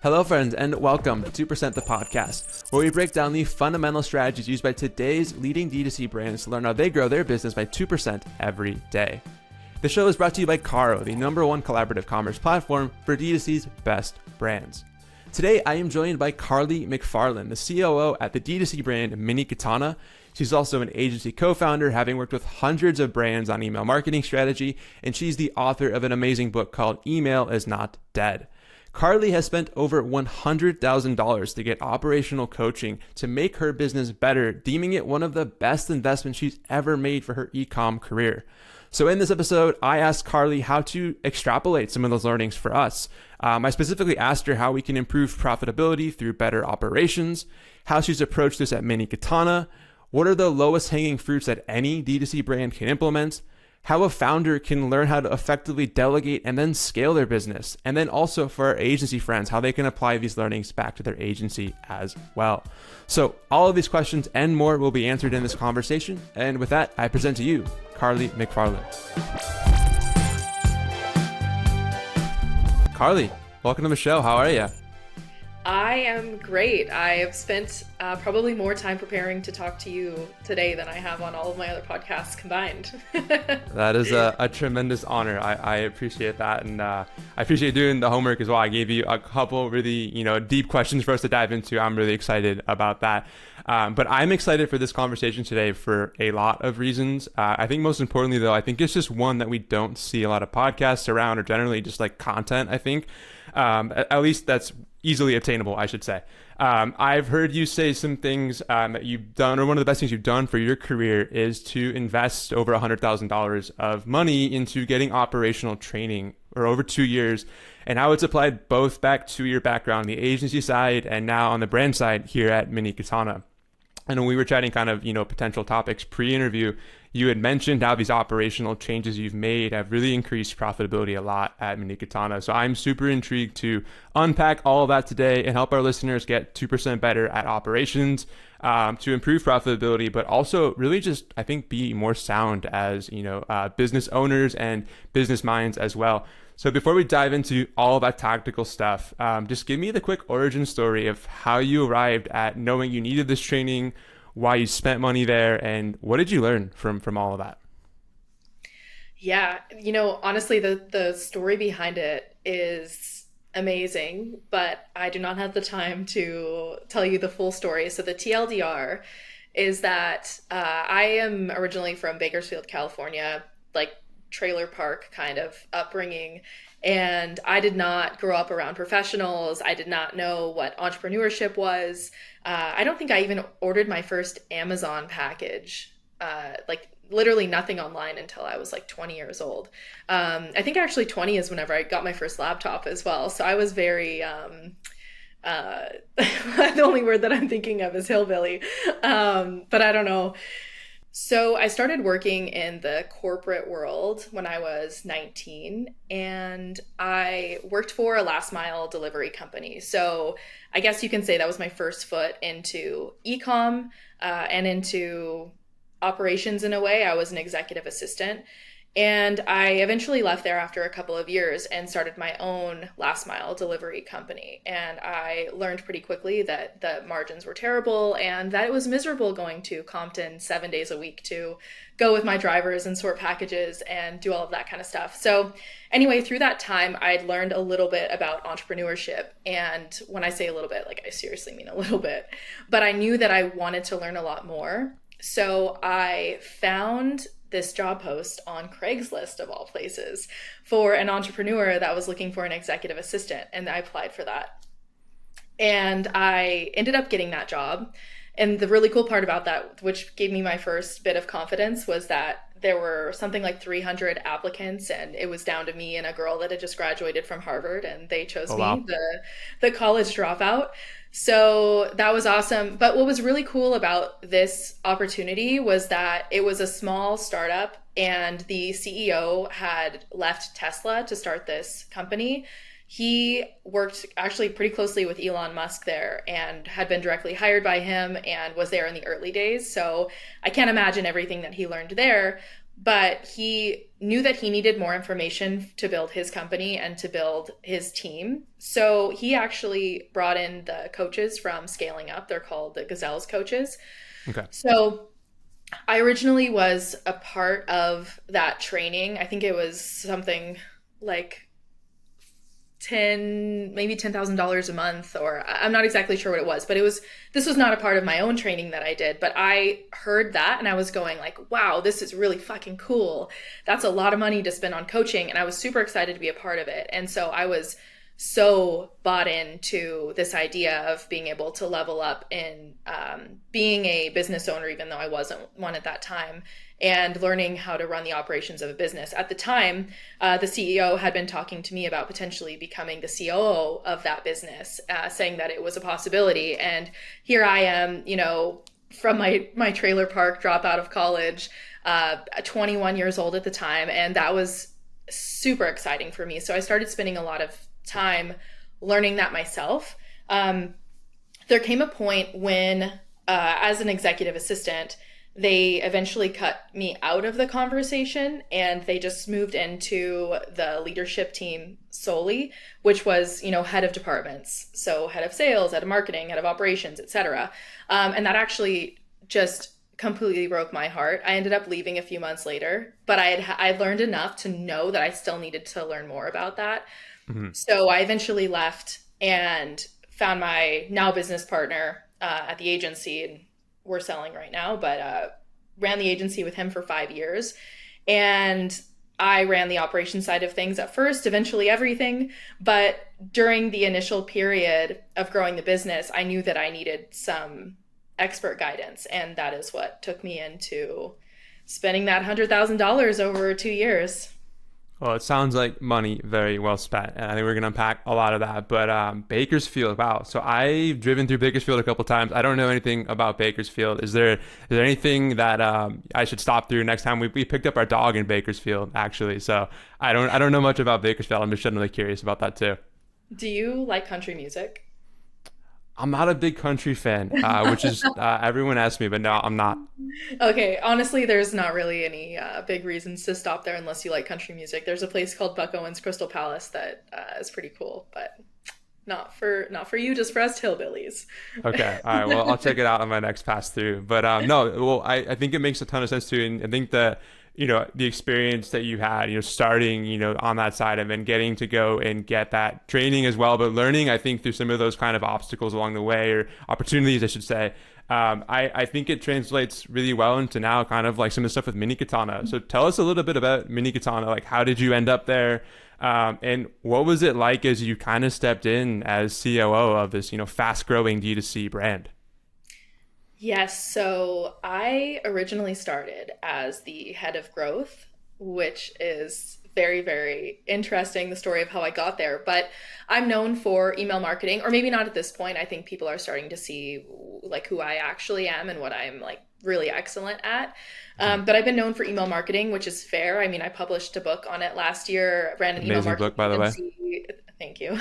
Hello, friends, and welcome to 2% the podcast, where we break down the fundamental strategies used by today's leading D2C brands to learn how they grow their business by 2% every day. The show is brought to you by Caro, the #1 collaborative commerce platform for D2C's best brands. Today, I am joined by Karly McFarland, the COO at the D2C brand Mini Katana. She's also an agency co-founder, having worked with hundreds of brands on email marketing strategy, and she's the author of an amazing book called Email is Not Dead. Karly has spent over $100,000 to get operational coaching to make her business better, deeming it one of the best investments she's ever made for her e-com career. So in this episode, I asked Karly how to extrapolate some of those learnings for us. I specifically asked her how we can improve profitability through better operations, how she's approached this at Mini Katana, what are the lowest hanging fruits that any D2C brand can implement, how a founder can learn how to effectively delegate and then scale their business, and then also for our agency friends, how they can apply these learnings back to their agency as well. So all of these questions and more will be answered in this conversation. And with that, I present to you, Karly McFarland. Karly, welcome to the show. How are you? I am great. I have spent probably more time preparing to talk to you today than I have on all of my other podcasts combined. That is a tremendous honor. I appreciate that. And I appreciate doing the homework as well. I gave you a couple really, deep questions for us to dive into. I'm really excited about that. But I'm excited for this conversation today for a lot of reasons. I think most importantly, though, I think it's just one that we don't see a lot of podcasts around, or generally just like content, I think. At least that's easily obtainable, I should say. I've heard you say some things that you've done, or one of the best things you've done for your career is to invest over $100,000 of money into getting operational training or over 2 years. And how it's applied both back to your background, the agency side, and now on the brand side here at Mini Katana. And when we were chatting kind of, potential topics pre-interview, you had mentioned how these operational changes you've made have really increased profitability a lot at Mini Katana. So I'm super intrigued to unpack all of that today and help our listeners get 2% better at operations, to improve profitability, but also really just, I think, be more sound as, business owners and business minds as well. So before we dive into all that tactical stuff, just give me the quick origin story of how you arrived at knowing you needed this training, why you spent money there, and what did you learn from all of that? Yeah, honestly, the story behind it is amazing, but I do not have the time to tell you the full story. So the TLDR is that I am originally from Bakersfield, California, like trailer park kind of upbringing. And I did not grow up around professionals. I did not know what entrepreneurship was. I don't think I even ordered my first Amazon package, like literally nothing online until I was like 20 years old. I think actually 20 is whenever I got my first laptop as well. So I was very, the only word that I'm thinking of is hillbilly. But I don't know. So I started working in the corporate world when I was 19, and I worked for a last mile delivery company. So I guess you can say that was my first foot into e-com and into operations in a way. I was an executive assistant. And I eventually left there after a couple of years and started my own last mile delivery company. And I learned pretty quickly that the margins were terrible and that it was miserable going to Compton 7 days a week to go with my drivers and sort packages and do all of that kind of stuff. So anyway, through that time, I'd learned a little bit about entrepreneurship. And when I say a little bit, like I seriously mean a little bit, but I knew that I wanted to learn a lot more. So I found this job post on Craigslist of all places for an entrepreneur that was looking for an executive assistant. And I applied for that. And I ended up getting that job. And the really cool part about that, which gave me my first bit of confidence, was that there were something like 300 applicants, and it was down to me and a girl that had just graduated from Harvard, and they chose me, the college dropout. So that was awesome. But what was really cool about this opportunity was that it was a small startup, and the CEO had left Tesla to start this company. He worked actually pretty closely with Elon Musk there and had been directly hired by him and was there in the early days. So I can't imagine everything that he learned there. but he knew that he needed more information to build his company and to build his team. So he actually brought in the coaches from Scaling Up. They're called the Gazelles coaches. Okay. So I originally was a part of that training. I think it was something like maybe $10,000 a month, or I'm not exactly sure what it was, but this was not a part of my own training that I did, but I heard that and I was going like, wow, this is really fucking cool. That's a lot of money to spend on coaching. And I was super excited to be a part of it. And so I was so bought into this idea of being able to level up in being a business owner, even though I wasn't one at that time, and learning how to run the operations of a business. At the time, the CEO had been talking to me about potentially becoming the COO of that business, saying that it was a possibility. And here I am, from my trailer park, drop out of college, 21 years old at the time. And that was super exciting for me. So I started spending a lot of time learning that myself. There came a point when, as an executive assistant, they eventually cut me out of the conversation and they just moved into the leadership team solely, which was, head of departments. So head of sales, head of marketing, head of operations, etc. And that actually just completely broke my heart. I ended up leaving a few months later, but I learned enough to know that I still needed to learn more about that. Mm-hmm. So I eventually left and found my now business partner at the agency, and we're selling right now, but ran the agency with him for 5 years. And I ran the operation side of things at first, eventually everything. But during the initial period of growing the business, I knew that I needed some expert guidance. And that is what took me into spending that $100,000 over 2 years. Well, it sounds like money very well spent, and I think we're going to unpack a lot of that. But Bakersfield, wow. So I've driven through Bakersfield a couple times. I don't know anything about Bakersfield. Is there anything that I should stop through next time? We picked up our dog in Bakersfield, actually. So I don't know much about Bakersfield. I'm just generally curious about that too. Do you like country music? I'm not a big country fan, which is everyone asks me, but no, I'm not. Okay, honestly, there's not really any big reasons to stop there unless you like country music. There's a place called Buck Owens Crystal Palace that is pretty cool, but not for you, just for us hillbillies. Okay, all right. Well, I'll check it out on my next pass through. But no, well, I think it makes a ton of sense too, and I think that the experience that you had, starting, on that side and then getting to go and get that training as well, but learning, I think, through some of those kind of obstacles along the way, or opportunities, I should say. I think it translates really well into now kind of like some of the stuff with Mini Katana. So tell us a little bit about Mini Katana. Like, how did you end up there? And what was it like as you kind of stepped in as COO of this, fast growing D2C brand? Yes, so I originally started as the head of growth, which is very, very interesting, the story of how I got there. But I'm known for email marketing, or maybe not at this point. I think people are starting to see like who I actually am and what I'm like really excellent at. But I've been known for email marketing, which is fair. I mean, I published a book on it last year, ran an email marketing book, by the way. Thank you.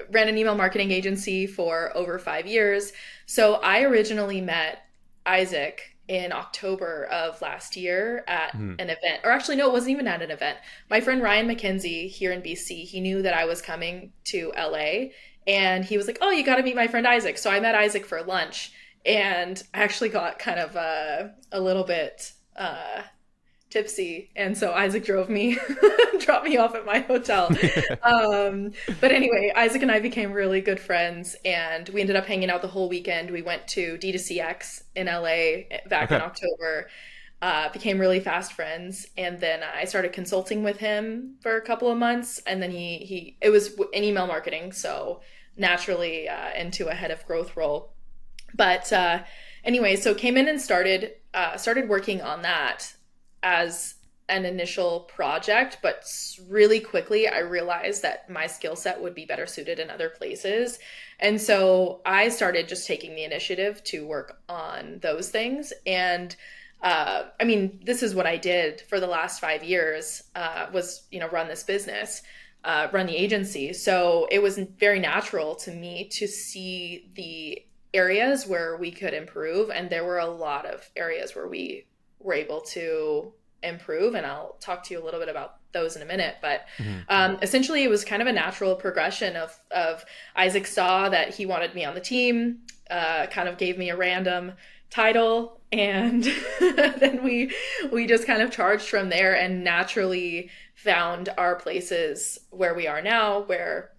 Ran an email marketing agency for over 5 years. So I originally met Isaac in October of last year at an event, or actually, no, it wasn't even at an event. My friend Ryan McKenzie here in BC, he knew that I was coming to LA and he was like, oh, you got to meet my friend Isaac. So I met Isaac for lunch and I actually got kind of a little bit tipsy, and so Isaac dropped me off at my hotel. But anyway, Isaac and I became really good friends and we ended up hanging out the whole weekend. We went to D2CX in LA back in October, became really fast friends, and then I started consulting with him for a couple of months, and then it was in email marketing, so naturally into a head of growth role. But anyway, so came in and started working on that as an initial project, but really quickly I realized that my skill set would be better suited in other places. And so I started just taking the initiative to work on those things. And I mean, this is what I did for the last 5 years, was, run this business, run the agency. So it was very natural to me to see the areas where we could improve. And there were a lot of areas where we were able to improve. And I'll talk to you a little bit about those in a minute. But essentially, it was kind of a natural progression of Isaac saw that he wanted me on the team, kind of gave me a random title, and then we just kind of charged from there and naturally found our places where we are now, where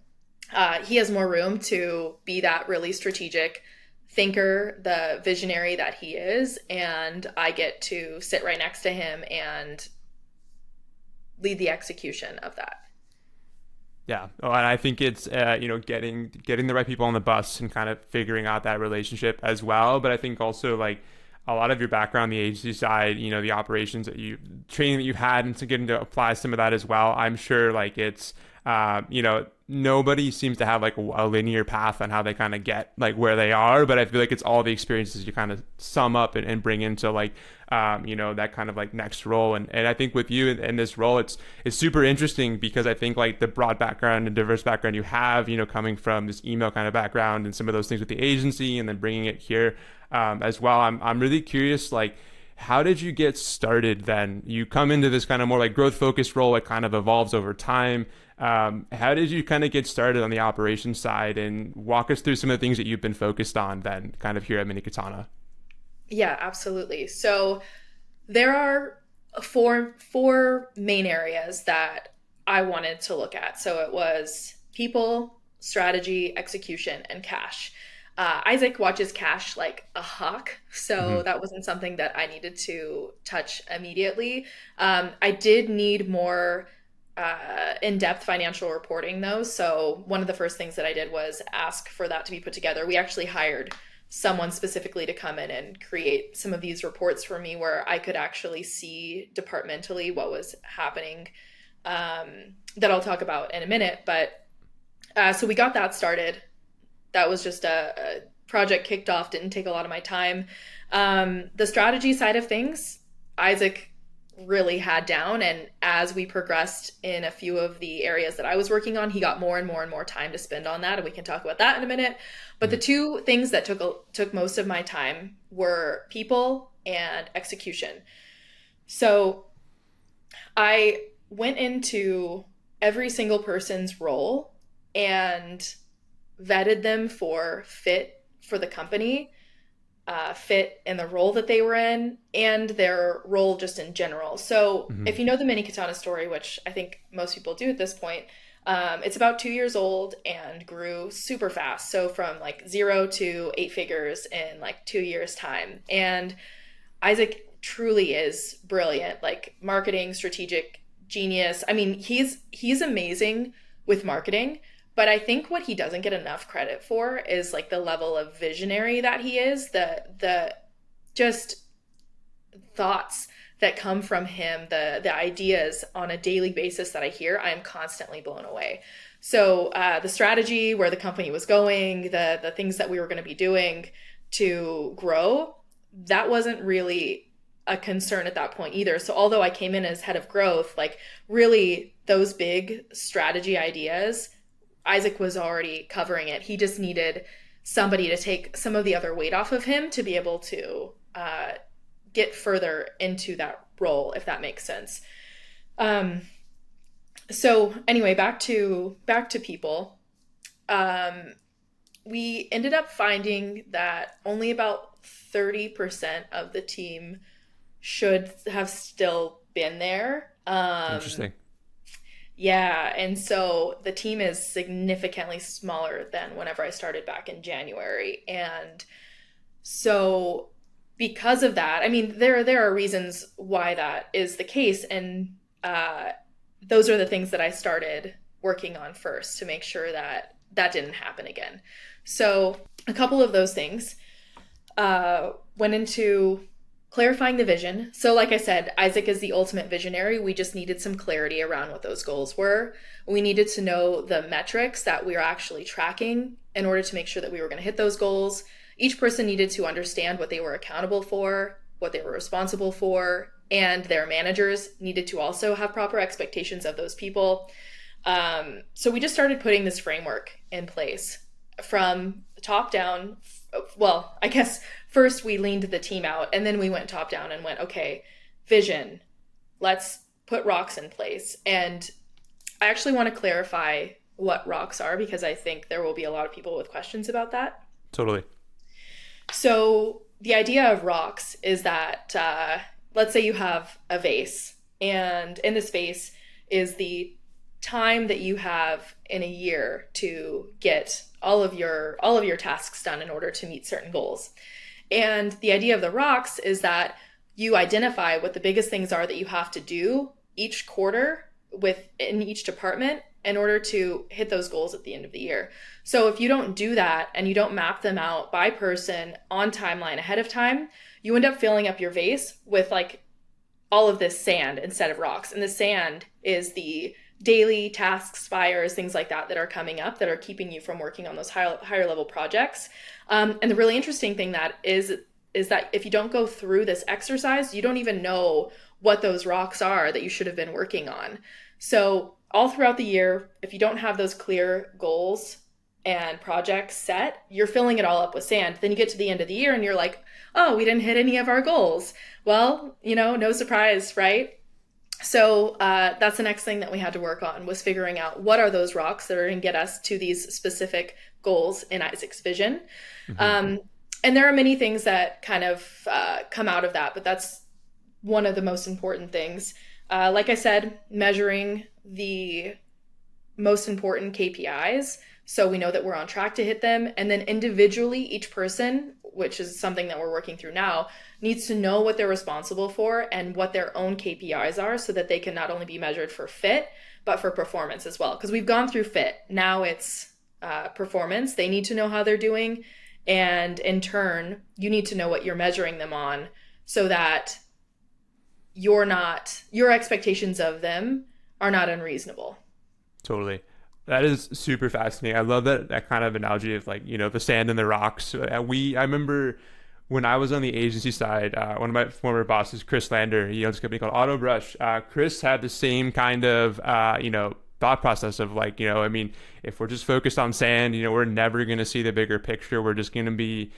he has more room to be that really strategic thinker, the visionary that he is, and I get to sit right next to him and lead the execution of that. Yeah. Oh, and I think it's getting the right people on the bus and kind of figuring out that relationship as well. But I think also like a lot of your background, the agency side, the operations that training that you've had, and to getting to apply some of that as well. I'm sure like it's nobody seems to have like a linear path on how they kind of get like where they are, but I feel like it's all the experiences you kind of sum up and bring into like that kind of like next role. And I think with you in this role, it's super interesting because I think like the broad background and diverse background you have, coming from this email kind of background and some of those things with the agency and then bringing it here as well. I'm really curious, like, how did you get started then? You come into this kind of more like growth focused role. It kind of evolves over time. How did you kind of get started on the operations side, and walk us through some of the things that you've been focused on then kind of here at Mini Katana? Yeah, absolutely. So there are four main areas that I wanted to look at. So it was people, strategy, execution, and cash. Isaac watches cash like a hawk, so that wasn't something that I needed to touch immediately. I did need more in-depth financial reporting though. So one of the first things that I did was ask for that to be put together. We actually hired someone specifically to come in and create some of these reports for me where I could actually see departmentally what was happening, that I'll talk about in a minute. But so we got that started. That was just a project kicked off, didn't take a lot of my time. The strategy side of things, Isaac really had down. And as we progressed in a few of the areas that I was working on, he got more and more and more time to spend on that. And we can talk about that in a minute. But the two things that took most of my time were people and execution. So I went into every single person's role and vetted them for fit for the company, fit in the role that they were in, and their role just in general. So if you know the Mini Katana story, which I think most people do at this point, it's about 2 years old and grew super fast. So from like 0 to 8 figures in like 2 years time. And Isaac truly is brilliant, like marketing, strategic genius. I mean, he's amazing with marketing. But I think what he doesn't get enough credit for is like the level of visionary that he is, the just thoughts that come from him, the ideas on a daily basis that I hear. I am constantly blown away. So the strategy, where the company was going, the things that we were going to be doing to grow, that wasn't really a concern at that point either. So although I came in as head of growth, like really those big strategy ideas, Isaac was already covering it. He just needed somebody to take some of the other weight off of him to be able to get further into that role, if that makes sense. So anyway, back to people. We ended up finding that only about 30% of the team should have still been there. Interesting. Yeah, and so the team is significantly smaller than whenever I started back in January. And so because of that, I mean, there are reasons why that is the case. And those are the things that I started working on first to make sure that that didn't happen again. So a couple of those things went into clarifying the vision. So like I said, Isaac is the ultimate visionary. We just needed some clarity around what those goals were. We needed to know the metrics that we were actually tracking in order to make sure that we were going to hit those goals. Each person needed to understand what they were accountable for, what they were responsible for, and their managers needed to also have proper expectations of those people. So we just started putting this framework in place from top down. Well, I guess first we leaned the team out, and then we went top down and went, okay, vision. Let's put rocks in place. And I actually want to clarify what rocks are because I think there will be a lot of people with questions about that. Totally. So the idea of rocks is that let's say you have a vase, and in this vase is the time that you have in a year to get all of your tasks done in order to meet certain goals. And the idea of the rocks is that you identify what the biggest things are that you have to do each quarter within each department in order to hit those goals at the end of the year. So if you don't do that and you don't map them out by person on timeline ahead of time, you end up filling up your vase with like all of this sand instead of rocks. And the sand is the daily tasks, fires, things like that that are coming up that are keeping you from working on those higher level projects. And the really interesting thing that is that if you don't go through this exercise, you don't even know what those rocks are that you should have been working on. So all throughout the year, if you don't have those clear goals and projects set, you're filling it all up with sand. Then you get to the end of the year and you're like, oh, we didn't hit any of our goals. Well, no surprise, right? So that's the next thing that we had to work on, was figuring out what are those rocks that are going to get us to these specific goals in Isaac's vision. Mm-hmm. And there are many things that kind of come out of that, but that's one of the most important things. Like I said, measuring the most important KPIs so we know that we're on track to hit them. And then individually, each person, which is something that we're working through now, needs to know what they're responsible for and what their own KPIs are so that they can not only be measured for fit, but for performance as well. Because we've gone through fit. Now it's performance. They need to know how they're doing. And in turn, you need to know what you're measuring them on so that your expectations of them are not unreasonable. Totally. That is super fascinating. I love that kind of analogy of like, the sand and the rocks. I remember when I was on the agency side, one of my former bosses, Chris Lander, he owns a company called AutoBrush. Chris had the same kind of, thought process of like, if we're just focused on sand, we're never going to see the bigger picture. We're just going to be,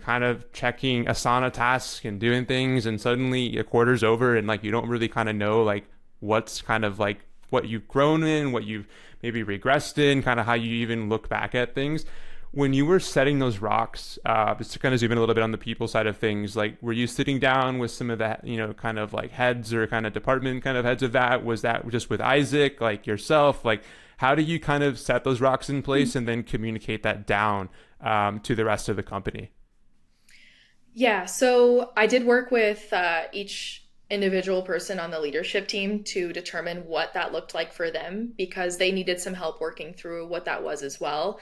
kind of checking Asana tasks and doing things. And suddenly a quarter's over and like, you don't really kind of know like what's kind of like what you've grown in, what you've maybe regressed in, kind of how you even look back at things. When you were setting those rocks, just to kind of zoom in a little bit on the people side of things, like were you sitting down with some of that, kind of like heads or kind of department kind of heads of that? Was that just with Isaac, like yourself? Like how do you kind of set those rocks in place and then communicate that down to the rest of the company? Yeah, so I did work with each individual person on the leadership team to determine what that looked like for them because they needed some help working through what that was as well.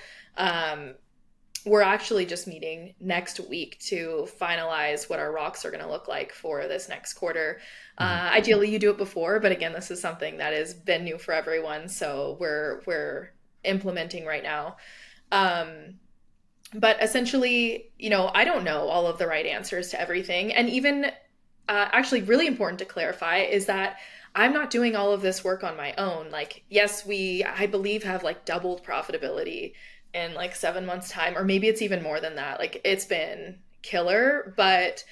We're actually just meeting next week to finalize what our rocks are going to look like for this next quarter. Ideally, you do it before, but again, this is something that has been new for everyone, so we're implementing right now. But essentially, I don't know all of the right answers to everything, and even actually really important to clarify is that I'm not doing all of this work on my own. Like, yes, I believe have like doubled profitability in like 7 months time, or maybe it's even more than that. Like it's been killer, but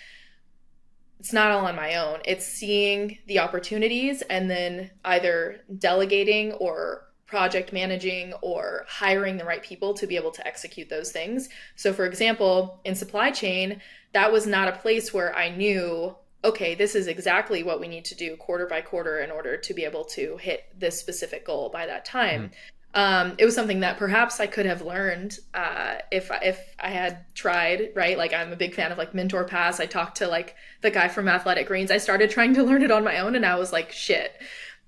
it's not all on my own. It's seeing the opportunities and then either delegating or project managing or hiring the right people to be able to execute those things. So for example, in supply chain, that was not a place where I knew, okay, this is exactly what we need to do quarter by quarter in order to be able to hit this specific goal by that time. It was something that perhaps I could have learned if I had tried, right? Like I'm a big fan of like Mentor Pass. I talked to like the guy from Athletic Greens. I started trying to learn it on my own and I was like, shit,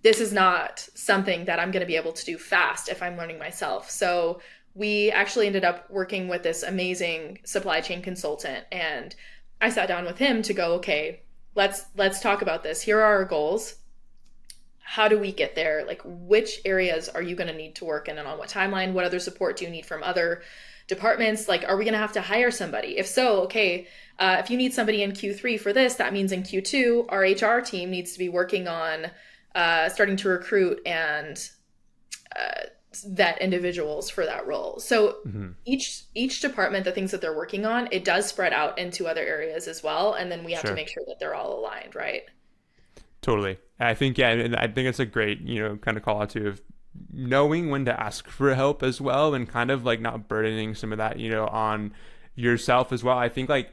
this is not something that I'm going to be able to do fast if I'm learning myself. So we actually ended up working with this amazing supply chain consultant and I sat down with him to go, okay, let's talk about this. Here are our goals. How do we get there? Like which areas are you going to need to work in and on what timeline? What other support do you need from other departments? Like, are we going to have to hire somebody? If so, okay, if you need somebody in Q3 for this, that means in Q2, our HR team needs to be working on starting to recruit and vet individuals for that role. So each department, the things that they're working on, it does spread out into other areas as well. And then we have to make sure that they're all aligned, right? Totally. I think, yeah, and I think it's a great, kind of call out to of knowing when to ask for help as well, and kind of like not burdening some of that, on yourself as well. I think like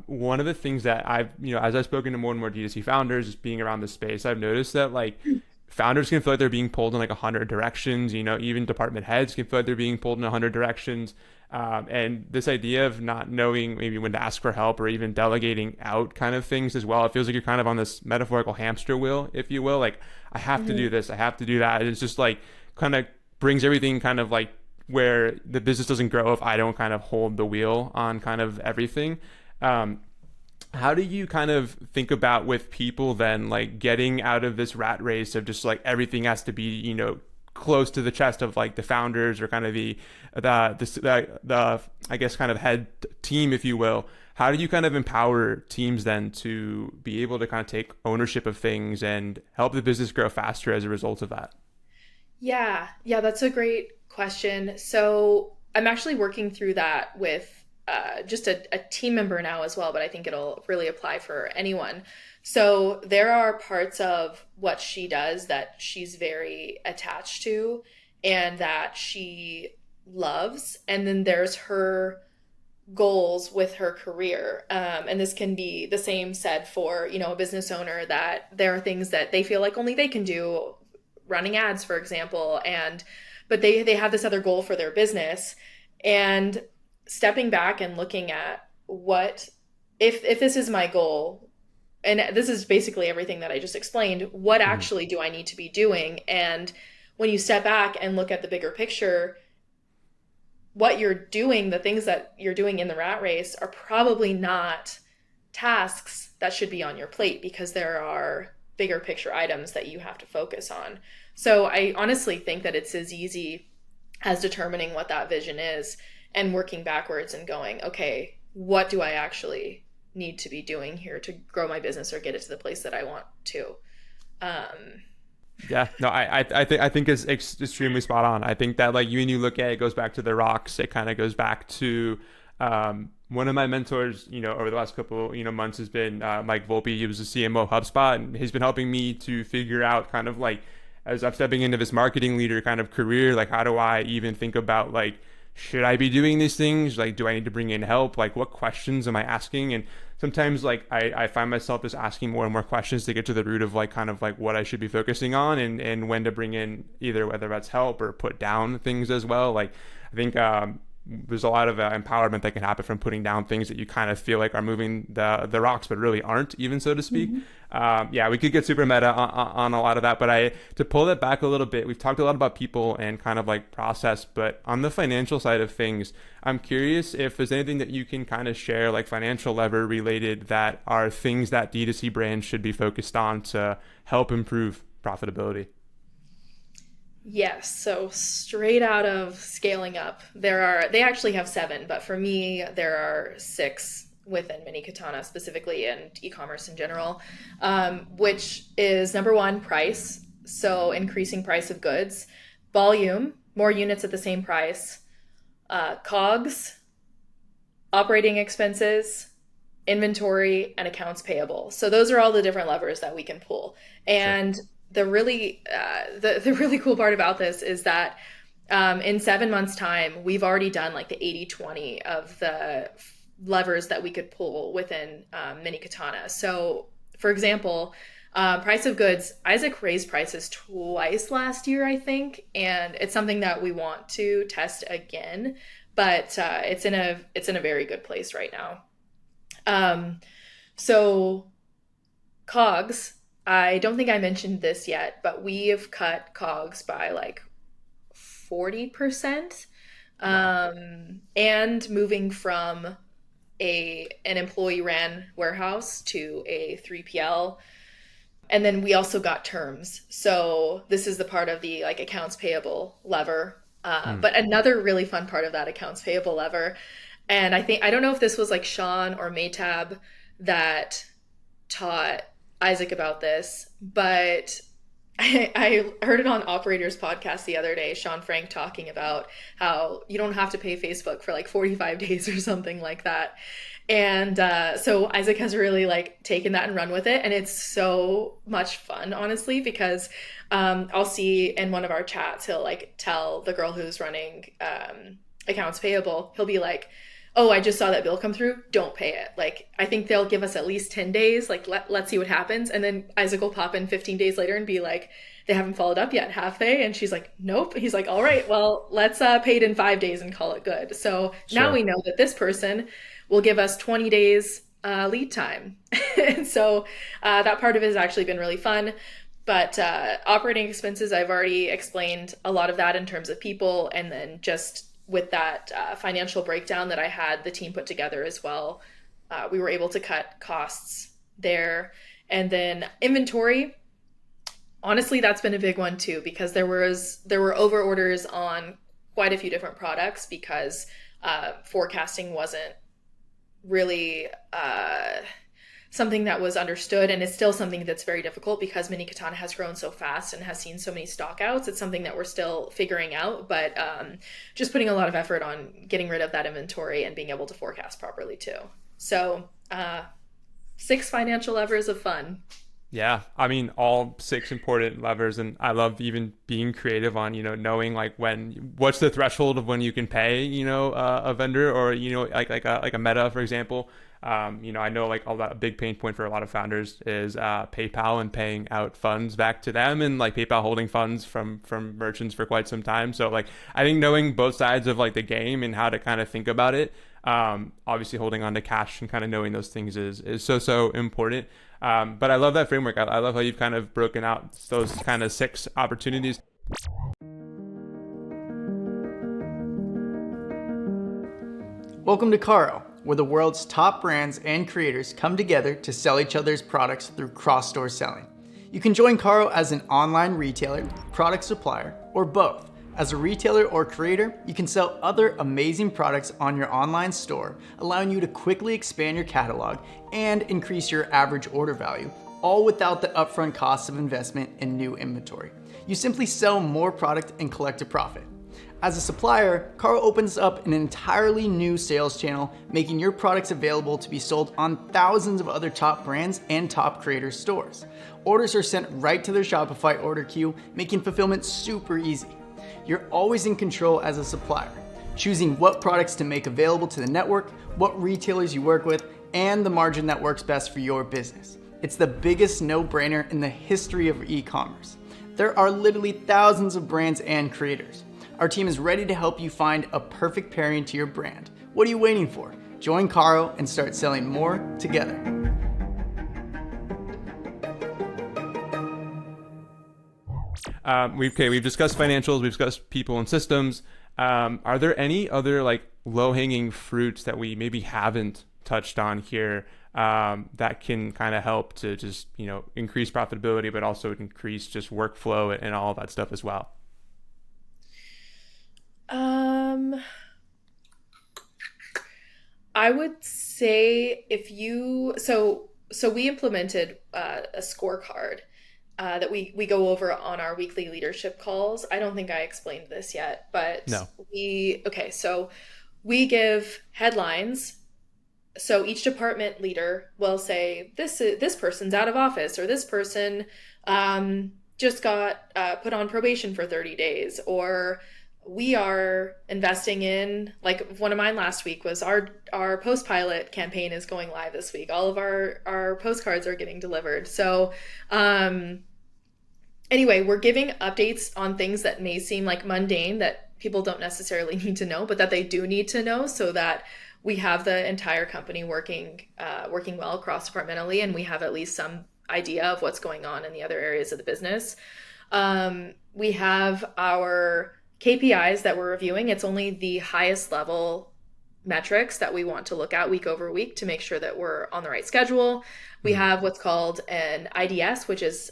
one of the things that I've, as I've spoken to more and more D2C founders, just being around the space, I've noticed that like founders can feel like they're being pulled in like 100 directions, even department heads can feel like they're being pulled in 100 directions. And this idea of not knowing maybe when to ask for help or even delegating out kind of things as well, it feels like you're kind of on this metaphorical hamster wheel, if you will. Like, I have to do this, I have to do that. And it's just like kind of brings everything kind of like where the business doesn't grow if I don't kind of hold the wheel on kind of everything. How do you kind of think about with people then like getting out of this rat race of just like everything has to be, close to the chest of like the founders or kind of the I guess kind of head team, if you will. How do you kind of empower teams then to be able to kind of take ownership of things and help the business grow faster as a result of that? Yeah, that's a great question. So I'm actually working through that with just a team member now as well, but I think it'll really apply for anyone. So there are parts of what she does that she's very attached to and that she loves. And then there's her goals with her career. And this can be the same said for, a business owner, that there are things that they feel like only they can do, running ads, for example, but they have this other goal for their business. And stepping back and looking at what, if this is my goal, and this is basically everything that I just explained, what actually do I need to be doing? And when you step back and look at the bigger picture, what you're doing, the things that you're doing in the rat race are probably not tasks that should be on your plate, because there are bigger picture items that you have to focus on. So I honestly think that it's as easy as determining what that vision is and working backwards and going, okay, what do I actually need to be doing here to grow my business or get it to the place that I want to? Yeah, no, I think it's extremely spot on. I think that like when you look at it, it goes back to the rocks. It kind of goes back to one of my mentors, over the last couple, months has been Mike Volpe. He was the CMO of HubSpot, and he's been helping me to figure out kind of like, as I'm stepping into this marketing leader kind of career, like how do I even think about like, should I be doing these things? Like, do I need to bring in help? Like, what questions am I asking? And sometimes like I find myself just asking more and more questions to get to the root of like kind of like what I should be focusing on, and when to bring in either whether that's help or put down things as well. Like, I think there's a lot of empowerment that can happen from putting down things that you kind of feel like are moving the rocks, but really aren't, even so to speak. Yeah, we could get super meta on a lot of that, but to pull that back a little bit, we've talked a lot about people and kind of like process, but on the financial side of things, I'm curious if there's anything that you can kind of share, like financial lever related, that are things that D2C brands should be focused on to help improve profitability. Yes, so straight out of scaling up, they actually have seven, but for me, there are six within Mini Katana specifically, and e-commerce in general, which is number one, price. So increasing price of goods, volume, more units at the same price, COGS, operating expenses, inventory, and accounts payable. So those are all the different levers that we can pull. And sure. The really cool part about this is that in 7 months' time, we've already done like the 80-20 of the levers that we could pull within Mini Katana. So, for example, price of goods, Isaac raised prices twice last year, I think, and it's something that we want to test again, but it's in a very good place right now. So COGS. I don't think I mentioned this yet, but we have cut COGS by like 40%. Wow. And moving from an employee ran warehouse to a 3PL. And then we also got terms. So this is the part of the like accounts payable lever. But another really fun part of that accounts payable lever, and I don't know if this was like Sean or Maytab that taught Isaac about this, but I heard it on Operator's podcast the other day, Sean Frank talking about how you don't have to pay Facebook for like 45 days or something like that. And so Isaac has really like taken that and run with it. And it's so much fun, honestly, because I'll see in one of our chats, he'll like tell the girl who's running accounts payable, he'll be like, oh, I just saw that bill come through. Don't pay it. Like, I think they'll give us at least 10 days. Like, let's see what happens. And then Isaac will pop in 15 days later and be like, they haven't followed up yet, have they? And she's like, nope. He's like, all right, well, let's pay it in 5 days and call it good. So now Sure. we know that this person will give us 20 days lead time. And so that part of it has actually been really fun. But operating expenses, I've already explained a lot of that in terms of people, and then just with that financial breakdown that I had the team put together as well, we were able to cut costs there. And then inventory, honestly, that's been a big one too, because there were over orders on quite a few different products because forecasting wasn't really something that was understood, and it's still something that's very difficult because Mini Katana has grown so fast and has seen so many stockouts. It's something that we're still figuring out, but just putting a lot of effort on getting rid of that inventory and being able to forecast properly too. So 6 financial levers of fun. Yeah, I mean, all 6 important levers, and I love even being creative on, knowing like what's the threshold of when you can pay, a vendor, or like a Meta, for example. I know like a big pain point for a lot of founders is PayPal and paying out funds back to them, and like PayPal holding funds from merchants for quite some time. So like I think knowing both sides of like the game and how to kind of think about it, obviously holding on to cash and kind of knowing those things is so important. But I love that framework. I love how you've kind of broken out those kind of 6 opportunities. Welcome to Karo, where the world's top brands and creators come together to sell each other's products through cross-store selling. You can join Karo as an online retailer, product supplier, or both. As a retailer or creator, you can sell other amazing products on your online store, allowing you to quickly expand your catalog and increase your average order value, all without the upfront costs of investment in new inventory. You simply sell more product and collect a profit. As a supplier, Karo opens up an entirely new sales channel, making your products available to be sold on thousands of other top brands and top creators' stores. Orders are sent right to their Shopify order queue, making fulfillment super easy. You're always in control as a supplier, choosing what products to make available to the network, what retailers you work with, and the margin that works best for your business. It's the biggest no-brainer in the history of e-commerce. There are literally thousands of brands and creators. Our team is ready to help you find a perfect pairing to your brand. What are you waiting for? Join Karo and start selling more together. We've discussed financials, we've discussed people and systems. Are there any other like low-hanging fruits that we maybe haven't touched on here that can kind of help to just increase profitability, but also increase just workflow and all that stuff as well? I would say if you so we implemented a scorecard that we go over on our weekly leadership calls. I don't think I explained this yet, but No. so we give headlines. So each department leader will say this person's out of office, or this person just got put on probation for 30 days, or we are investing in, like one of mine last week was our post pilot campaign is going live this week. All of our postcards are getting delivered. So anyway, we're giving updates on things that may seem like mundane that people don't necessarily need to know, but that they do need to know, so that we have the entire company working well cross departmentally, and we have at least some idea of what's going on in the other areas of the business. We have our KPIs that we're reviewing. It's only the highest level metrics that we want to look at week over week to make sure that we're on the right schedule. We have what's called an IDS, which is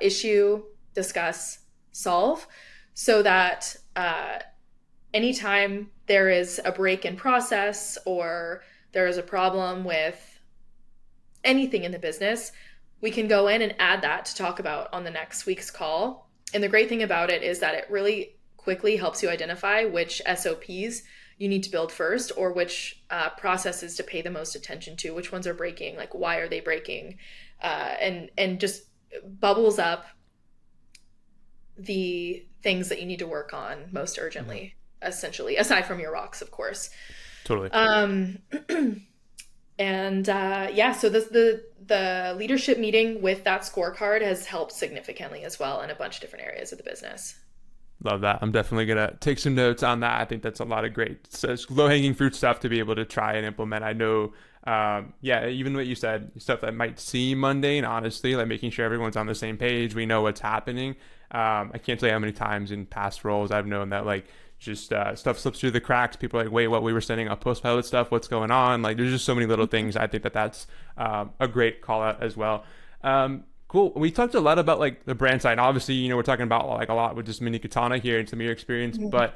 issue, discuss, solve, so that anytime there is a break in process or there is a problem with anything in the business, we can go in and add that to talk about on the next week's call. And the great thing about it is that it really quickly helps you identify which SOPs you need to build first, or which processes to pay the most attention to, which ones are breaking, like why are they breaking, and just bubbles up the things that you need to work on most urgently, essentially, aside from your rocks, of course. Totally. And so the leadership meeting with that scorecard has helped significantly as well in a bunch of different areas of the business. Love that. I'm definitely going to take some notes on that. I think that's a lot of great low-hanging fruit stuff to be able to try and implement. I know, even what you said, stuff that might seem mundane, honestly, like making sure everyone's on the same page, we know what's happening. I can't tell you how many times in past roles I've known that like just stuff slips through the cracks. People are like, wait, what? We were sending up post-pilot stuff. What's going on? Like, there's just so many little things. I think that's a great call out as well. Cool. We talked a lot about like the brand side. Obviously, we're talking about like a lot with just Mini Katana here and some of your experience, but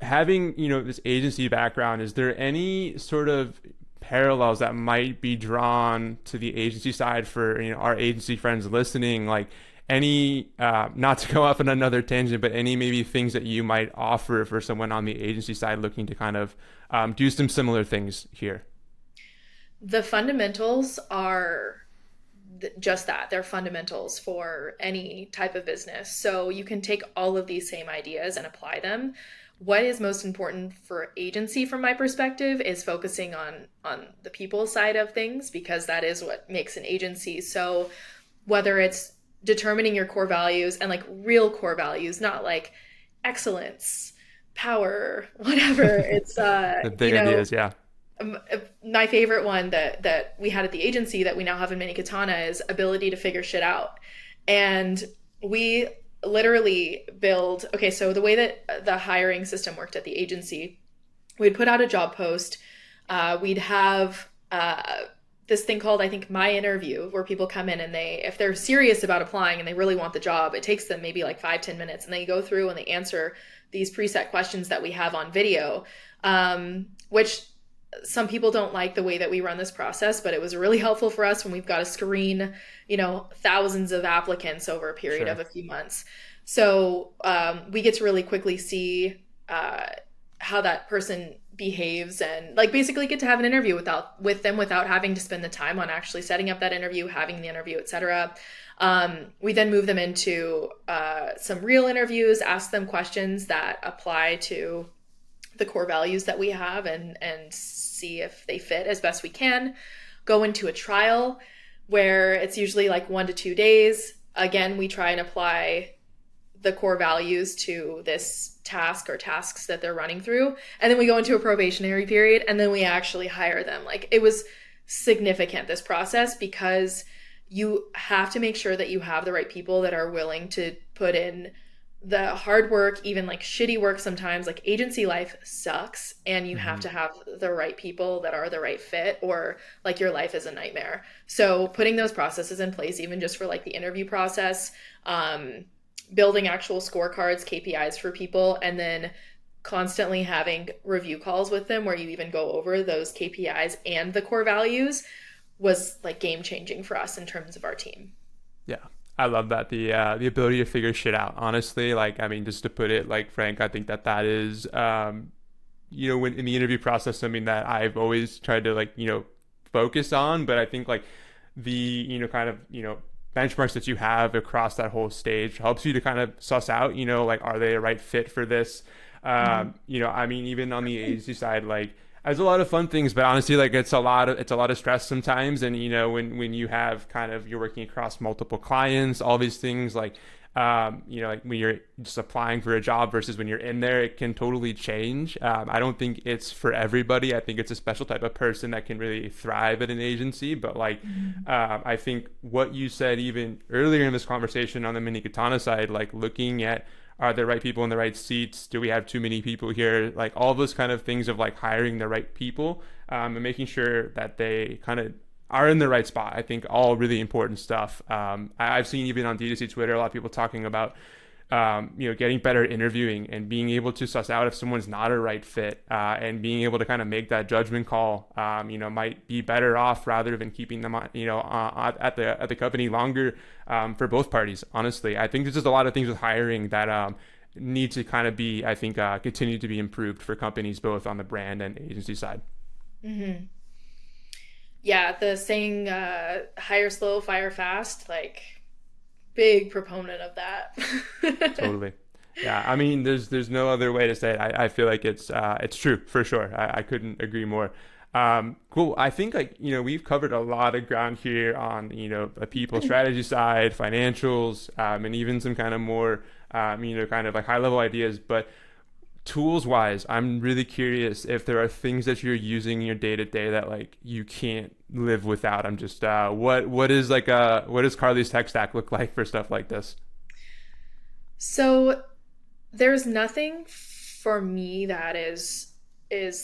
having, this agency background, is there any sort of parallels that might be drawn to the agency side for, our agency friends listening? Like any, not to go off on another tangent, but any maybe things that you might offer for someone on the agency side looking to kind of do some similar things here? The fundamentals are just that. They're fundamentals for any type of business. So you can take all of these same ideas and apply them. What is most important for agency from my perspective is focusing on the people side of things, because that is what makes an agency. So whether it's determining your core values, and like real core values, not like excellence, power, whatever. It's the big ideas, yeah. My favorite one that we had at the agency that we now have in Mini Katana is ability to figure shit out. And we literally so the way that the hiring system worked at the agency, we'd put out a job post. We'd have this thing called, I think, My Interview, where people come in and if they're serious about applying and they really want the job, it takes them maybe like 5-10 minutes, and they go through and they answer these preset questions that we have on video, which some people don't like the way that we run this process, but it was really helpful for us when we've got to screen, thousands of applicants over a period of a few months. So we get to really quickly see how that person behaves, and like basically get to have an interview with them without having to spend the time on actually setting up that interview, having the interview, etc. We then move them into some real interviews, ask them questions that apply to the core values that we have, and see if they fit as best we can. Go into a trial where it's usually like 1 to 2 days. Again, we try and apply the core values to this task or tasks that they're running through. And then we go into a probationary period, and then we actually hire them. Like, it was significant, this process, because you have to make sure that you have the right people that are willing to put in the hard work, even like shitty work sometimes. Like, agency life sucks, and you have to have the right people that are the right fit, or like your life is a nightmare. So putting those processes in place, even just for like the interview process, building actual scorecards, KPIs for people, and then constantly having review calls with them where you even go over those KPIs and the core values, was like game changing for us in terms of our team. Yeah. I love that. The ability to figure shit out, honestly. Like, I mean, just to put it like Frank, I think that is, when in the interview process, something that I've always tried to focus on. But I think like the, benchmarks that you have across that whole stage helps you to kind of suss out, are they a right fit for this? I mean, even on the agency side, like, there's a lot of fun things, but honestly, like, it's a lot of stress sometimes. And, when you have you're working across multiple clients, all these things, like when you're just applying for a job versus when you're in there, it can totally change. I don't think it's for everybody. I think it's a special type of person that can really thrive at an agency. But I think what you said even earlier in this conversation on the Mini Katana side, like looking at, are the right people in the right seats? Do we have too many people here? Like, all those kind of things of like hiring the right people, and making sure that they kind of are in the right spot. I think all really important stuff. I've seen even on D2C Twitter, a lot of people talking about getting better at interviewing and being able to suss out if someone's not a right fit, and being able to kind of make that judgment call, might be better off rather than keeping them at the company longer, for both parties. Honestly, I think there's just a lot of things with hiring that need to kind of be, I think, continue to be improved for companies both on the brand and agency side. Mm-hmm. Yeah, the saying, hire slow, fire fast, like, big proponent of that. Totally. Yeah, I mean, there's no other way to say it. I feel like it's true for sure. I couldn't agree more. Cool. I think we've covered a lot of ground here on the people strategy side, financials, and even some kind of more kind of like high level ideas. But tools wise, I'm really curious if there are things that you're using in your day to day that like you can't live without. I'm just what does Karly's tech stack look like for stuff like this? So there's nothing for me that is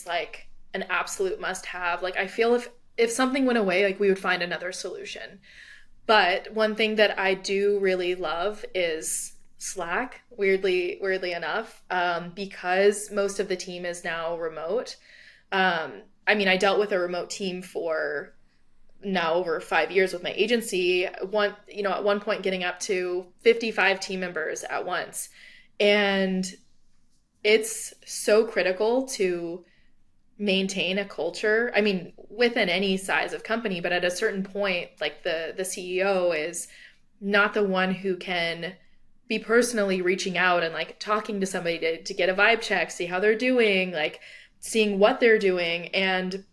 like an absolute must have. Like, I feel if something went away, like, we would find another solution. But one thing that I do really love is Slack, weirdly enough, because most of the team is now remote. I mean, I dealt with a remote team for now over 5 years with my agency. At one point getting up to 55 team members at once. And it's so critical to maintain a culture. I mean, within any size of company, but at a certain point, like the CEO is not the one who can be personally reaching out and like talking to somebody to get a vibe check, see how they're doing, like seeing what they're doing. And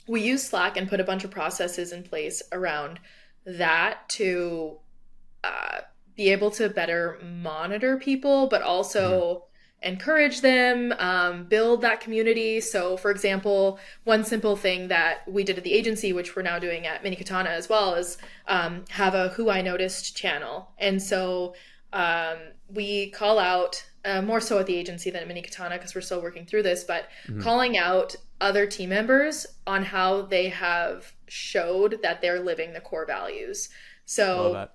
we use Slack and put a bunch of processes in place around that to be able to better monitor people, but also encourage them, build that community. So for example, one simple thing that we did at the agency, which we're now doing at Mini Katana as well, is have a Who I Noticed channel. And so we call out, more so at the agency than at Mini Katana because we're still working through this, but calling out other team members on how they have showed that they're living the core values. So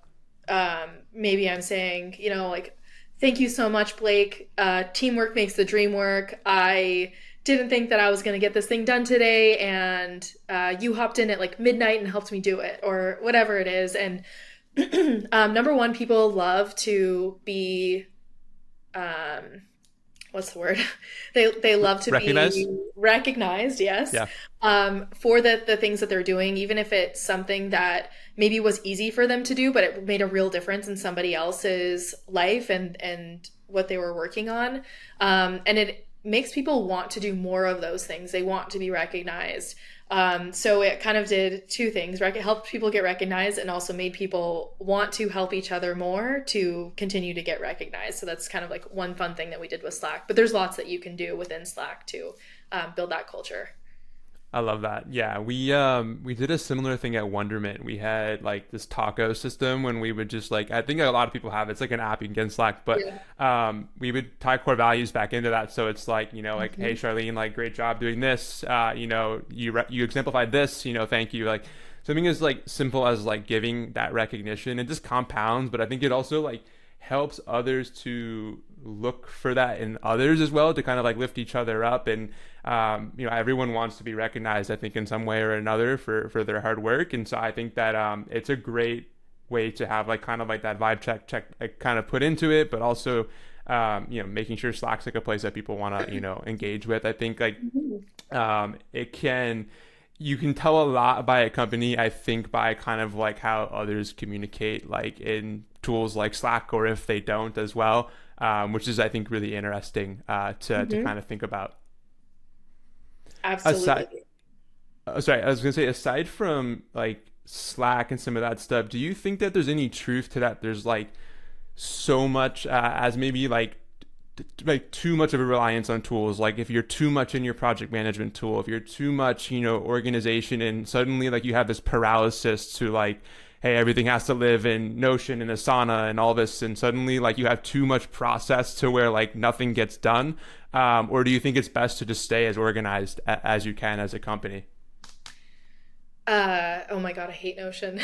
maybe I'm saying, like, thank you so much, Blake. Teamwork makes the dream work. I didn't think that I was going to get this thing done today, and you hopped in at like midnight and helped me do it, or whatever it is. And number one, people love to be, what's the word? They love to be recognized. Yes. Yeah. For the things that they're doing, even if it's something that maybe was easy for them to do, but it made a real difference in somebody else's life and what they were working on. And it makes people want to do more of those things. They want to be recognized. So it kind of did two things, right? It helped people get recognized and also made people want to help each other more to continue to get recognized. So that's kind of like one fun thing that we did with Slack, but there's lots that you can do within Slack to build that culture. I love that. Yeah, we did a similar thing at Wonderment. We had like this taco system when we would just like, I think a lot of people have, it's like an app you can get in Slack, but we would tie core values back into that. So it's like, like, hey, Charlene, like, great job doing this. You exemplified this, thank you. Like something as like simple as like giving that recognition, it just compounds, but I think it also like helps others to look for that in others as well, to kind of like lift each other up. And everyone wants to be recognized, I think, in some way or another for their hard work. And so I think that it's a great way to have like kind of like that vibe check like, kind of put into it, but also making sure Slack's like a place that people want to engage with. I think like you can tell a lot by a company, I think, by kind of like how others communicate, like in tools like Slack, or if they don't as well, which is, I think, really interesting to kind of think about. Absolutely. Sorry, I was going to say, aside from like Slack and some of that stuff, do you think that there's any truth to that? There's like so much as maybe like too much of a reliance on tools. Like if you're too much in your project management tool, if you're too much, organization, and suddenly like you have this paralysis to like, hey, everything has to live in Notion and Asana and all this, and suddenly like you have too much process to where like nothing gets done. Or do you think it's best to just stay as organized as you can as a company? Oh my God, I hate Notion.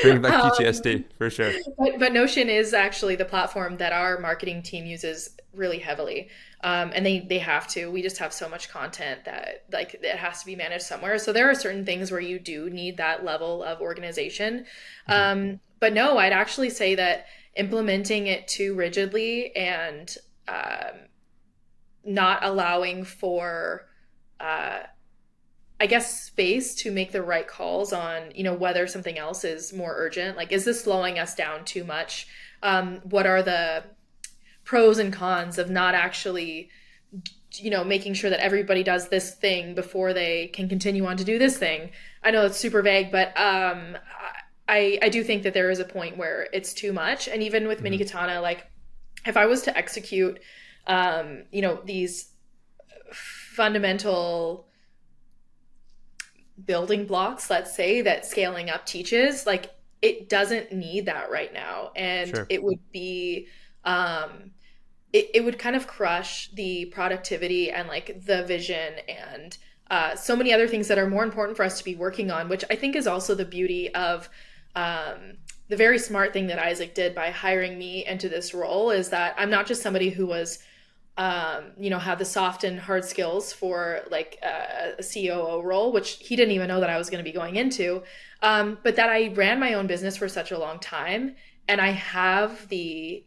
Bring back Um, PTSD for sure. but Notion is actually the platform that our marketing team uses really heavily. And they have to. We just have so much content that like it has to be managed somewhere. So there are certain things where you do need that level of organization. Mhm. But no, I'd actually say that implementing it too rigidly and um, not allowing for uh, I guess space to make the right calls on, whether something else is more urgent. Like, is this slowing us down too much? What are the pros and cons of not actually, making sure that everybody does this thing before they can continue on to do this thing? I know it's super vague, but I do think that there is a point where it's too much. And even with Mini Mhm. Katana, like if I was to execute, these fundamental building blocks, let's say, that scaling up teaches, like it doesn't need that right now. And Sure. it would be, um, it would kind of crush the productivity and like the vision and so many other things that are more important for us to be working on, which I think is also the beauty of the very smart thing that Isaac did by hiring me into this role is that I'm not just somebody who was have the soft and hard skills for like a COO role, which he didn't even know that I was going to be going into. But that I ran my own business for such a long time, and I have I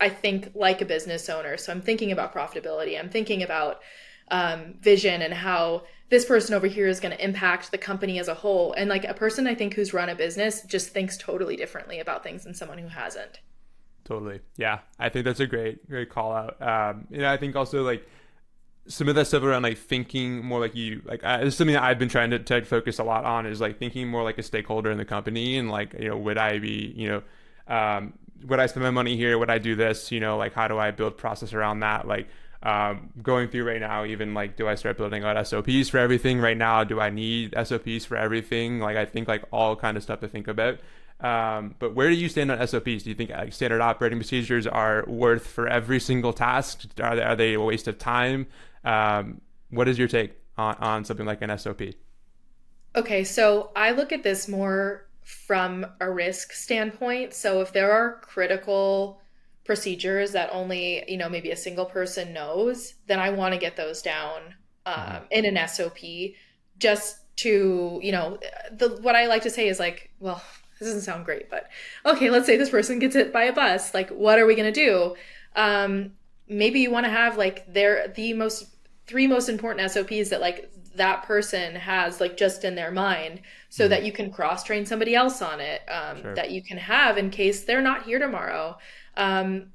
think like a business owner. So I'm thinking about profitability. I'm thinking about vision and how this person over here is going to impact the company as a whole. And like a person I think who's run a business just thinks totally differently about things than someone who hasn't. Totally. Yeah. I think that's a great call out. I think also like some of that stuff around like thinking more like you, like it's something that I've been trying to focus a lot on is like thinking more like a stakeholder in the company and like, would I be, would I spend my money here? Would I do this? Like how do I build process around that? Like, going through right now, even like, do I start building out SOPs for everything right now? Do I need SOPs for everything? Like, I think like all kind of stuff to think about. But where do you stand on SOPs? Do you think like standard operating procedures are worth for every single task? Are they a waste of time? What is your take on something like an SOP? Okay, so I look at this more from a risk standpoint. So if there are critical procedures that only, maybe a single person knows, then I want to get those down Hmm. in an SOP just to, what I like to say is like, well, this doesn't sound great, but okay, let's say this person gets hit by a bus. Like, what are we going to do? Um, Maybe you want to have like the most three most important SOPs that like that person has like just in their mind so Hmm. that you can cross train somebody else on it Sure. that you can have in case they're not here tomorrow. Um,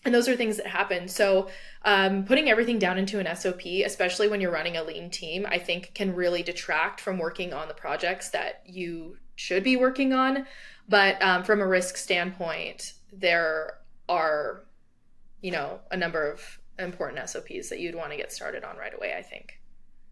and those are things that happen. So, putting everything down into an SOP, especially when you're running a lean team, I think can really detract from working on the projects that you should be working on. But from a risk standpoint, there are, a number of important SOPs that you'd want to get started on right away, I think.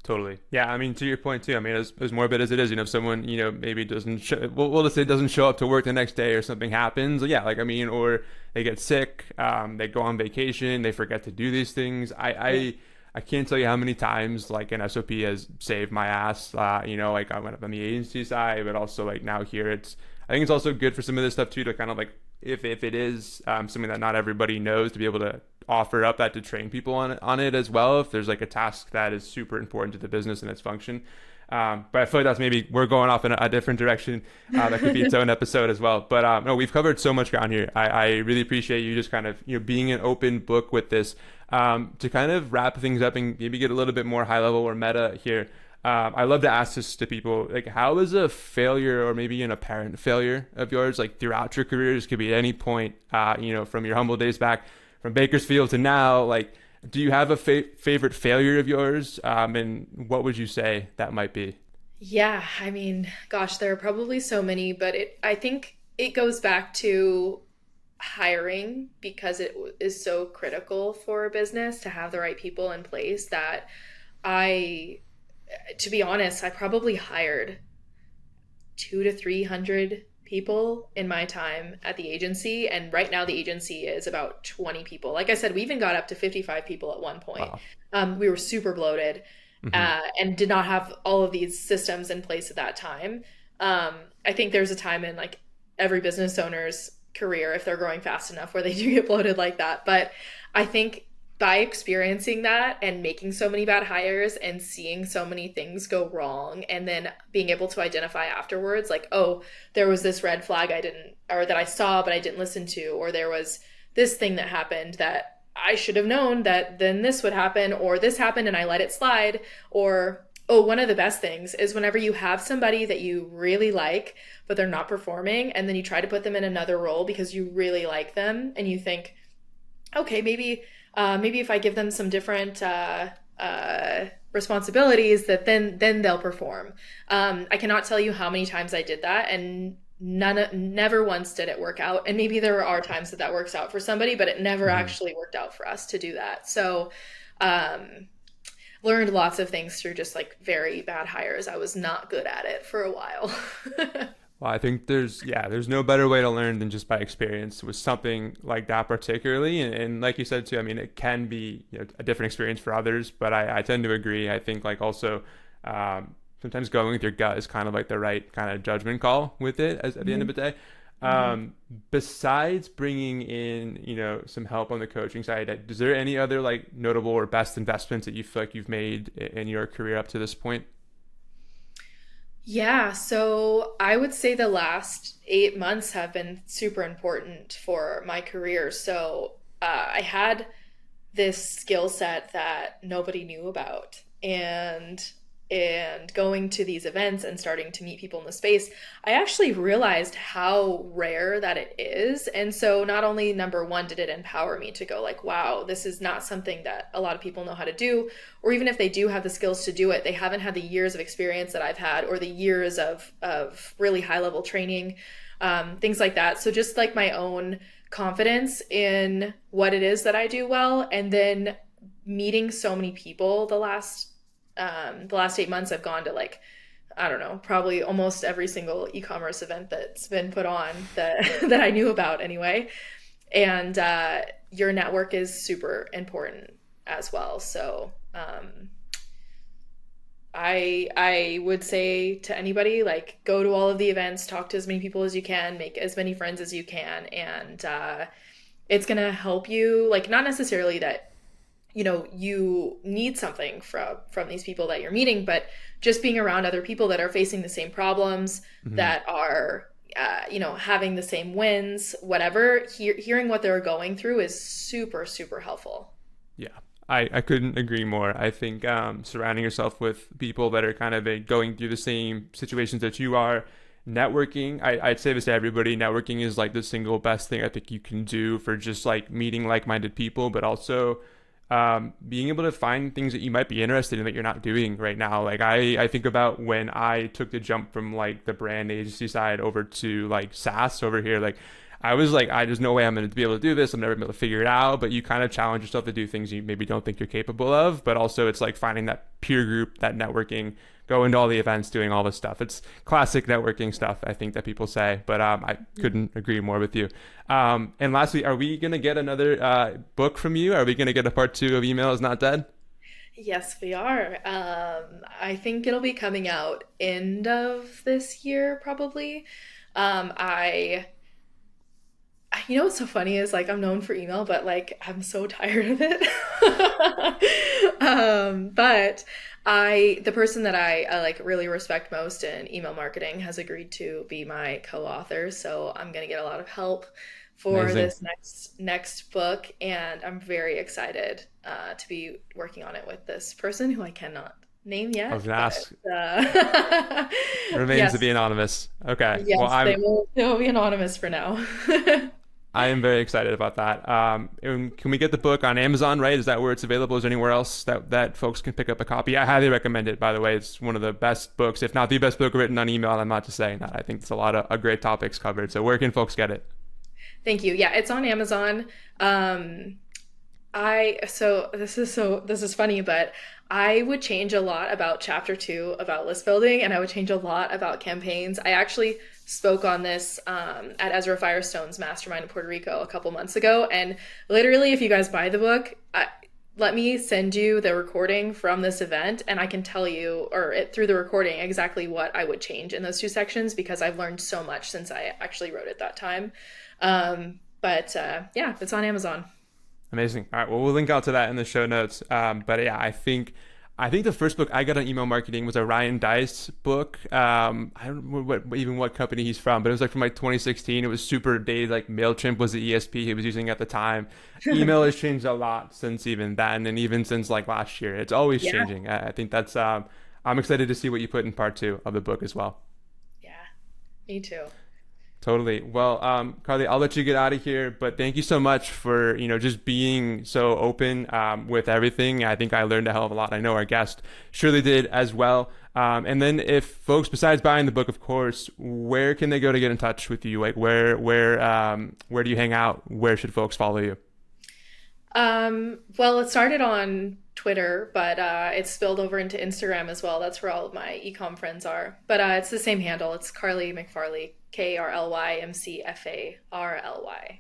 Totally. Yeah. I mean, to your point too. I mean, as morbid as it is, if someone, maybe doesn't, we'll just say doesn't show up to work the next day or something happens. Yeah. Like, I mean, or they get sick, they go on vacation, they forget to do these things. Yeah. I can't tell you how many times like an SOP has saved my ass. Like I went up on the agency side, but also like now here I think it's also good for some of this stuff too, to kind of like, if it is something that not everybody knows, to be able to offer up that to train people on it as well if there's like a task that is super important to the business and its function. But I feel like that's maybe we're going off in a different direction. That could be its own episode as well. But no, we've covered so much ground here. I really appreciate you just kind of being an open book with this. To kind of wrap things up and maybe get a little bit more high level or meta here. I love to ask this to people, like, how is a failure or maybe an apparent failure of yours, like throughout your careers, could be at any point, from your humble days back from Bakersfield to now, like, do you have a favorite failure of yours? And what would you say that might be? Yeah, I mean, gosh, there are probably so many, but I think it goes back to hiring because it is so critical for a business to have the right people in place that I, to be honest, I probably hired two to 300 people in my time at the agency. And right now the agency is about 20 people. Like I said, we even got up to 55 people at one point. Wow. We were super bloated. and did not have all of these systems in place at that time. I think there's a time in like every business owner's career, if they're growing fast enough, where they do get bloated like that. But I think by experiencing that and making so many bad hires and seeing so many things go wrong, and then being able to identify afterwards, like, oh, there was this red flag that I saw, but I didn't listen to, or there was this thing that happened that I should have known that then this would happen, or this happened and I let it slide. Or, oh, one of the best things is whenever you have somebody that you really like, but they're not performing, and then you try to put them in another role because you really like them, and you think, okay, maybe if I give them some different responsibilities, that then they'll perform. I cannot tell you how many times I did that, and never once did it work out. And maybe there are times that works out for somebody, but it never actually worked out for us to do that. So learned lots of things through just like very bad hires. I was not good at it for a while. Well, I think there's no better way to learn than just by experience with something like that particularly. And like you said too, I mean, it can be, you know, a different experience for others, but I tend to agree. I think like also sometimes going with your gut is kind of like the right kind of judgment call with it at the end of the day. Besides bringing in, you know, some help on the coaching side, is there any other like notable or best investments that you feel like you've made in your career up to this point? Yeah, so I would say the last 8 months have been super important for my career. So I had this skill set that nobody knew about, and going to these events and starting to meet people in the space, I actually realized how rare that it is. And so not only, number one, did it empower me to go like, wow, this is not something that a lot of people know how to do, or even if they do have the skills to do it, they haven't had the years of experience that I've had, or the years of really high level training, things like that. So just like my own confidence in what it is that I do well, and then meeting so many people the last 8 months, I've gone to like, I don't know, probably almost every single e-commerce event that's been put on that I knew about anyway. And your network is super important as well. So I would say to anybody, like, go to all of the events, talk to as many people as you can, make as many friends as you can. And it's going to help you, like, not necessarily that, you know, you need something from these people that you're meeting, but just being around other people that are facing the same problems, that are, you know, having the same wins, whatever, hearing what they're going through is super, super helpful. Yeah, I couldn't agree more. I think surrounding yourself with people that are kind of going through the same situations that you are, networking, I'd say this to everybody, networking is like the single best thing I think you can do for just like meeting like-minded people, but also being able to find things that you might be interested in that you're not doing right now. Like I think about when I took the jump from like the brand agency side over to like SaaS over here, like I was like, there's no way I'm going to be able to do this. I'm never going to be able to figure it out. But you kind of challenge yourself to do things you maybe don't think you're capable of. But also it's like finding that peer group, that networking, going to all the events, doing all this stuff. It's classic networking stuff, I think, that people say. But I couldn't agree more with you. And lastly, are we going to get another book from you? Are we going to get a part 2 of Email is Not Dead? Yes, we are. I think it'll be coming out end of this year, probably. You know what's so funny is, like, I'm known for email, but like I'm so tired of it. But the person that I like really respect most in email marketing has agreed to be my co-author, so I'm gonna get a lot of help for Amazing. this next book, and I'm very excited to be working on it with this person who I cannot name yet. I was going to ask. It remains Yes, to be anonymous. Okay. yes, Well, they will be anonymous for now. I am very excited about that. And can we get the book on Amazon, right? Is that where it's available? Is there anywhere else that folks can pick up a copy? I highly recommend it, by the way. It's one of the best books, if not the best book written on email. I'm not just saying that. I think it's a lot of great topics covered. So where can folks get it? Thank you. Yeah, it's on Amazon. This is funny, but I would change a lot about chapter 2 about list building, and I would change a lot about campaigns. I actually spoke on this at Ezra Firestone's mastermind in Puerto Rico a couple months ago, and literally, if you guys buy the book, let me send you the recording from this event and I can tell you, through the recording, exactly what I would change in those two sections, because I've learned so much since I actually wrote it that time. Yeah, it's on Amazon. Amazing. All right. Well, we'll link out to that in the show notes. But yeah, I think the first book I got on email marketing was a Ryan Deiss book. I don't know what company he's from, but it was like from like 2016. It was super dated. Like MailChimp was the ESP he was using at the time. Email has changed a lot since even then, and even since like last year. It's always changing. I think that's, I'm excited to see what you put in part 2 of the book as well. Yeah, me too. Totally. Well, Karly, I'll let you get out of here, but thank you so much for, just being so open with everything. I think I learned a hell of a lot. I know our guest surely did as well. And then if folks, besides buying the book, of course, where can they go to get in touch with you? Like where do you hang out? Where should folks follow you? Well, it started on Twitter, but it's spilled over into Instagram as well. That's where all of my ecom friends are. But it's the same handle. It's Karly McFarland, KarlyMcFarland.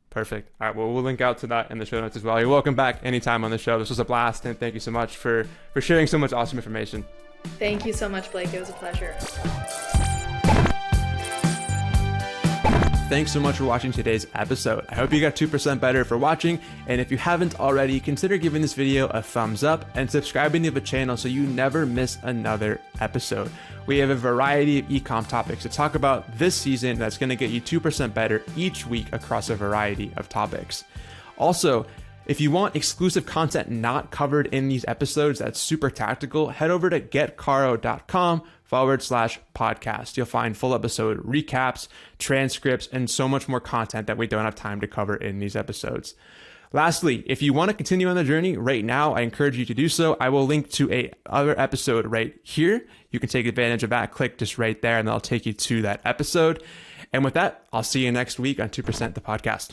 Perfect. All right. Well, we'll link out to that in the show notes as well. You're welcome back anytime on the show. This was a blast, and thank you so much for sharing so much awesome information. Thank you so much, Blake. It was a pleasure. Thanks so much for watching today's episode. I hope you got 2% better for watching, and if you haven't already, consider giving this video a thumbs up and subscribing to the channel so you never miss another episode. We have a variety of ecom topics to talk about this season that's going to get you 2% better each week across a variety of topics. Also, if you want exclusive content not covered in these episodes that's super tactical, head over to getcaro.com/podcast. You'll find full episode recaps, transcripts, and so much more content that we don't have time to cover in these episodes. Lastly, if you want to continue on the journey right now, I encourage you to do so. I will link to a other episode right here. You can take advantage of that. Click just right there, and that'll take you to that episode. And with that, I'll see you next week on 2% the podcast.